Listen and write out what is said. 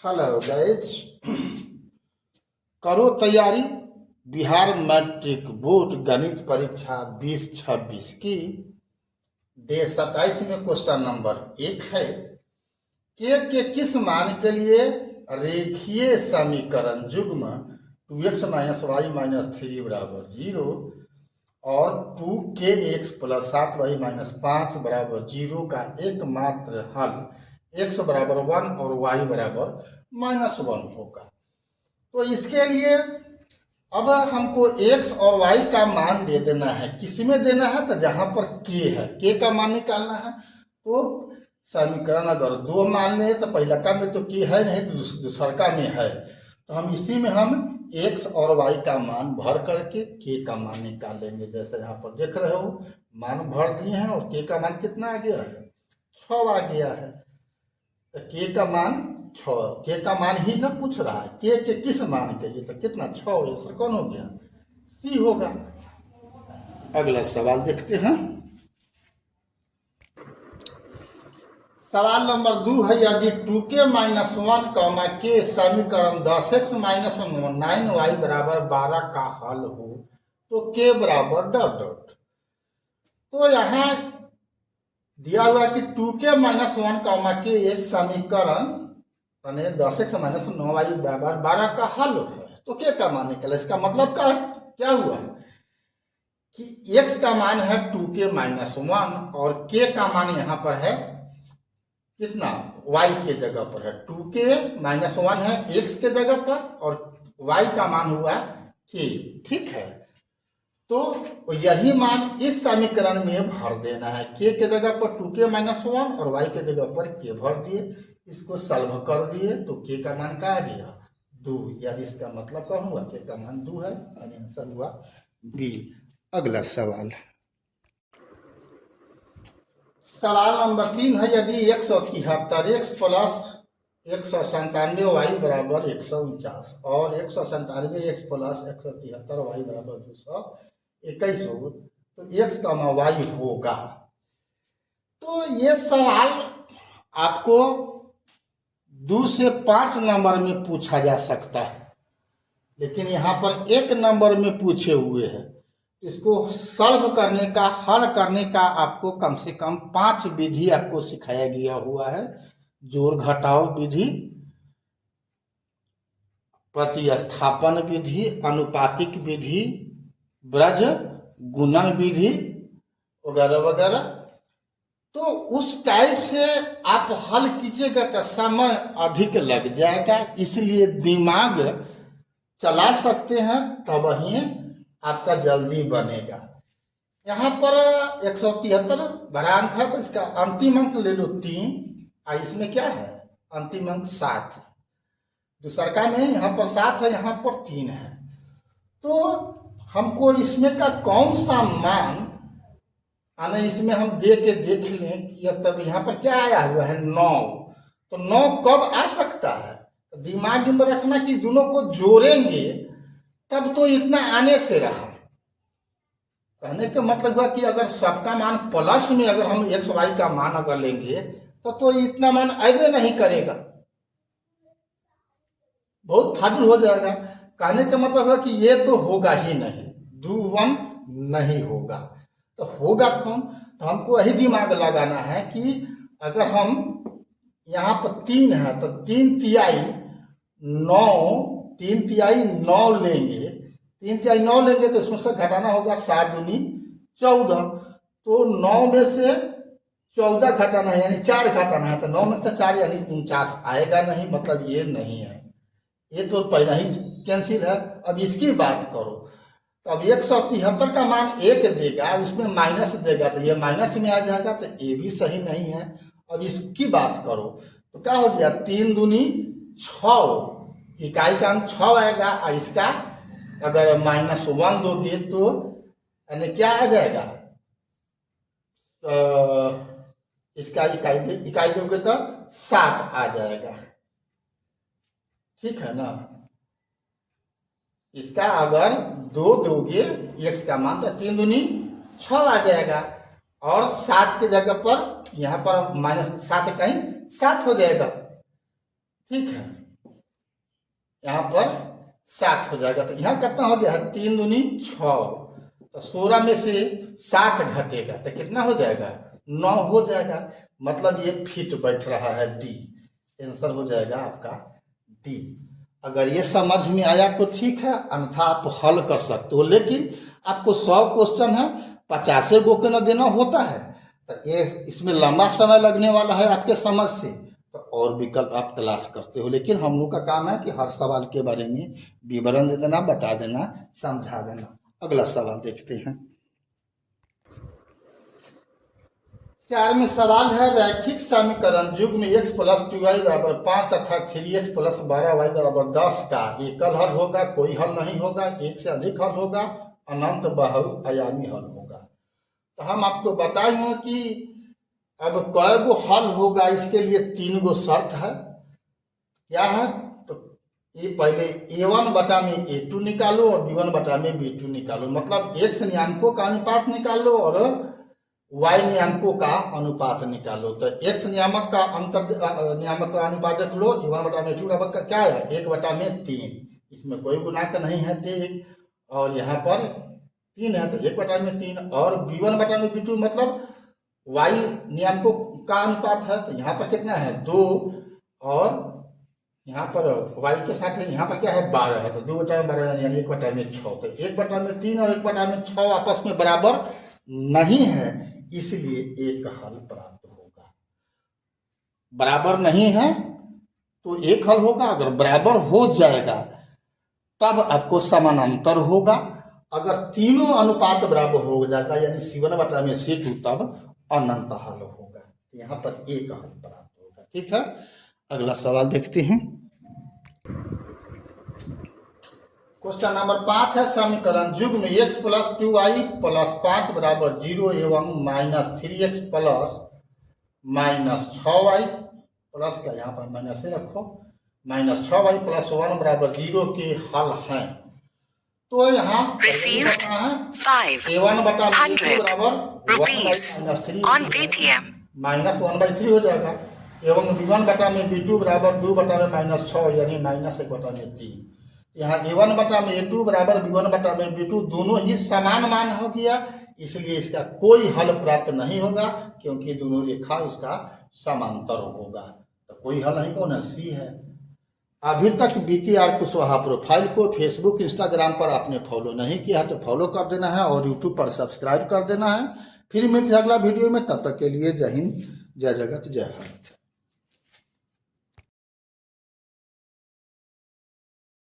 Hello guys, करो तैयारी Bihar matric board गणित परीक्षा 2026 की डे 27 में क्वेश्चन नंबर 1 है। के किस मान के लिए रेखीय समीकरण युग्म 2x माइनस वाई माइनस 3 बराबर 0 और 2kx प्लस 7y माइनस 5 बराबर 0 का एकमात्र हल x बराबर 1 और y बराबर -1 होगा। तो इसके लिए अब हमको x और y का मान दे देना है। किसमें देना है? तो जहां पर k है, k का मान निकालना है। तो समीकरण अगर 2 मान लें तो पहला का में तो k है नहीं, तो दूसरा का में है, तो हम इसी में हम x और y का मान भर करके k का मान निकाल लेंगे। जैसे यहाँ पर देख रहे हो, मान भर दिए हैं और k का मान कितना आ गया है? 6 आ गया है। तो k का मान 6, k का मान ही ना पूछ रहा है, k के किस मान के लिए, तो कितना 6 ऐसा कौन हो गया? c होगा। अगला सवाल देखते हैं। सवाल नंबर 2 है, यदि 2k माइनस 1 कॉमा के समीकरण 10x माइनस 9y बराबर 12 का हल हो तो k बराबर डॉट डॉट। तो यहाँ दिया हुआ कि 2k माइनस 1 कॉमा के ये समीकरण 10x माइनस 9y बराबर 12 का हल है। तो k का मान निकला। इसका मतलब क्या हुआ कि x का मान है 2k माइनस 1 और k का मान यहाँ पर है कितना? y के जगह पर है। 2k माइनस 1 है x के जगह पर और y का मान हुआ k। ठीक है, तो यही मान इस समीकरण में भर देना है। k के जगह पर 2k माइनस 1 और y के जगह पर k भर दिए। इसको सॉल्व कर दिए तो k का मान क्या आ गया? 2। यानी इसका मतलब क्या हुआ? k का मान 2 है, यानी आंसर हुआ बी। अगला सवाल, सवाल नंबर 3 है, यदि 173x प्लस 197y बराबर 149 और 197x प्लस 173y बराबर 221 हो तो x का y होगा। तो ये सवाल आपको 2 से 5 नंबर में पूछा जा सकता है, लेकिन यहाँ पर 1 नंबर में पूछे हुए हैं। इसको सॉल्व करने का, हल करने का आपको कम से कम 5 विधि आपको सिखाया गया हुआ है। जोड़ घटाव विधि, प्रतिस्थापन विधि, अनुपातिक विधि, ब्रज गुणन विधि वगैरह वगैरह। तो उस टाइप से आप हल कीजिएगा तो समय अधिक लग जाएगा, इसलिए दिमाग चला सकते हैं तब ही आपका जल्दी बनेगा। यहाँ पर 173 बड़ा अंक है, तो इसका अंतिम अंक ले लो 3 और इसमें क्या है? अंतिम अंक 7 है। दूसरा में यहाँ पर 7 है, यहाँ पर 3 है। तो हमको इसमें का कौन सा मान आना, इसमें हम देख लें कि तब यहाँ पर क्या आया हुआ है? 9। तो 9 कब आ सकता है? तो दिमाग में रखना कि दोनों को जोड़ेंगे तब तो इतना आने से रहा। कहने का मतलब हुआ कि अगर सबका मान प्लस में अगर हम एक्स वाई का मान अगर लेंगे तो इतना मान आगे नहीं करेगा, बहुत फाजिल हो जाएगा। कहने का मतलब हुआ कि ये तो होगा ही नहीं, 2 1 नहीं होगा। तो होगा कौन? तो हमको यही दिमाग लगाना है कि अगर हम यहाँ पर 3 है तो 3 तिहाई 9, 3 तिहाई 9 लेंगे। 3 तिहाई 9 लेंगे तो इसमें से घटाना होगा 7 दूनी 14। तो 9 में से 14 घटाना है, यानी 4 घटाना है। तो 9 में से 4 यानी 49 आएगा नहीं, मतलब ये नहीं है, ये तो पहला ही कैंसिल है। अब इसकी बात करो तो अब 173 का मान 1 देगा, इसमें माइनस देगा तो ये माइनस में आ जाएगा, तो ये भी सही नहीं है। अब इसकी बात करो तो क्या हो गया? 3 दूनी 6, इकाई का अंक 6 आएगा और इसका अगर -1 दोगे तो यानी क्या आ जाएगा? इसका इकाई दोगे तो 7 आ जाएगा। ठीक है ना? इसका अगर 2 दोगे x का मान तो 3 दूनी 6 आ जाएगा और 7 के जगह पर यहाँ पर -7 कहीं 7 हो जाएगा। ठीक है, यहाँ पर 7 हो जाएगा। तो यहाँ कितना हो गया है, 3 दूनी 6, तो 16 में से 7 घटेगा तो कितना हो जाएगा, 9 हो जाएगा। मतलब ये फिट बैठ रहा है, डी आंसर हो जाएगा आपका डी। अगर ये समझ में आया तो ठीक है, अन्यथा आप हल कर सकते हो। लेकिन आपको 100 क्वेश्चन है, 50 गो के न देना होता है, तो ये इसमें लंबा समय लगने वाला है आपके समझ से, तो और विकल्प आप तलाश करते हो। लेकिन हम लोग का काम है कि हर सवाल के बारे में विवरण दे देना, बता देना, समझा देना। अगला सवाल देखते हैं। 4वें सवाल है, रैखिक समीकरण युग्म x प्लस 2y बराबर 5 तथा 3x प्लस 12y बराबर 10 का एकल हल होगा, कोई हल नहीं होगा, एक से अधिक हल होगा, अनंत बहुआयामी हल होगा। तो हम आपको बताएंगे कि अब कै गो हल होगा, इसके लिए 3 गो शर्त है। क्या है, तो ये पहले a1 बटा में a2 निकालो और b1 बटा में b2 निकालो। मतलब x नियामकों का अनुपात निकालो और y नियामकों का अनुपात निकालो। तो x नियामक का नियामक का अनुपात देख लो, a1 बटा में 2 बराबर क्या है, 1 बटा में 3, इसमें कोई गुना का नहीं है 1, और यहाँ पर 3 है तो 1 बटा में 3, और b1 बटा में b2 मतलब y नियामकों का अनुपात है, तो यहाँ पर कितना है 2, और यहाँ पर y के साथ है, यहाँ पर क्या है 12 है, तो 2 बटा में 12 यानी 1 बटा में 6। तो 1 बटा में 3 और 1 बटा में 6 आपस में बराबर नहीं है, इसलिए एक हल प्राप्त होगा। बराबर नहीं है तो एक हल होगा, अगर बराबर हो जाएगा तब आपको समानांतर होगा। अगर तीनों अनुपात बराबर हो जाएगा यानी C1 बटा में C2, तब अनंत हल होगा। यहाँ पर एक हल प्राप्त होगा। ठीक है, अगला सवाल देखते हैं। क्वेश्चन नंबर 5 है, समीकरण युग्म x प्लस 2y प्लस 5 बराबर 0 एवं minus 3x plus minus 6y plus का यहाँ पर माइनस से रखो, माइनस 6y प्लस 1 बराबर 0 के हल हैं। तो यहाँ a1 बटा बराबर 1/3 माइनस 1/3 हो जाएगा, एवं b1 बटा में b2 बराबर 2 बटा में माइनस 6 यानी माइनस 1 बटा में 3। यहाँ a1 बटा में a2 बराबर b1 बटा में b2 दोनों ही समान मान हो गया, इसलिए इसका कोई हल प्राप्त नहीं होगा क्योंकि दोनों रेखा उसका समांतर होगा। तो कोई हल नहीं, कौन है, सी है। अभी तक BKR कुशवाहा प्रोफाइल को फेसबुक इंस्टाग्राम पर आपने फॉलो नहीं किया है तो फॉलो कर देना है और यूट्यूब पर सब्सक्राइब कर देना है। फिर मिलते हैं अगला वीडियो में, तब तक के लिए जय हिंद, जय जगत, जय भारत।